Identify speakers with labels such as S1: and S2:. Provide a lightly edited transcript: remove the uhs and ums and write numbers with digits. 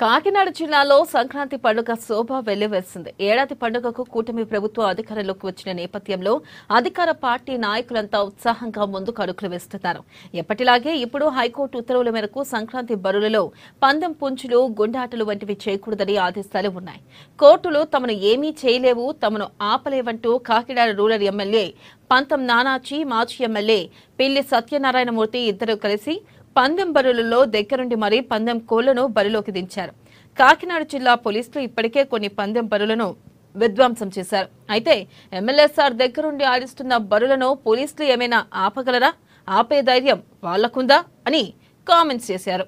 S1: కాకినాడ జిల్లాలో సంక్రాంతి పండుగ శోభ వెల్లివేసింది. ఏడాది పండుగకు కూటమి ప్రభుత్వం అధికారంలోకి వచ్చిన నేపథ్యంలో అధికార పార్టీ నాయకులంతా ఉత్సాహంగా ముందుకు అడుగులు వేస్తున్నారు. ఎప్పటిలాగే ఇప్పుడు హైకోర్టు ఉత్తర్వుల మేరకు సంక్రాంతి బరులలో పందెం పుంజులు, గుండాటలు వంటివి చేయకూడదని ఆదేశాలు ఉన్నాయి. కోర్టులు తమను ఏమీ చేయలేవు, తమను ఆపలేవంటూ కాకినాడ రూరల్ ఎమ్మెల్యే పంతం నానాజీ, మాజీ ఎమ్మెల్యే పిల్లి సత్యనారాయణమూర్తి ఇద్దరు కలిసి పందెం బరులలో దగ్గరుండి మరీ పందెం కోళ్లను బరిలోకి దించారు. కాకినాడ జిల్లా పోలీసులు ఇప్పటికే కొన్ని పందెం బరులను విధ్వంసం చేశారు. అయితే ఎమ్మెల్యే సార్ దగ్గరుండి ఆడిస్తున్న బరులను పోలీసులు ఏమైనా ఆపగలరా? ఆపే ధైర్యం వాళ్లకుందా అని కామెంట్స్ చేశారు.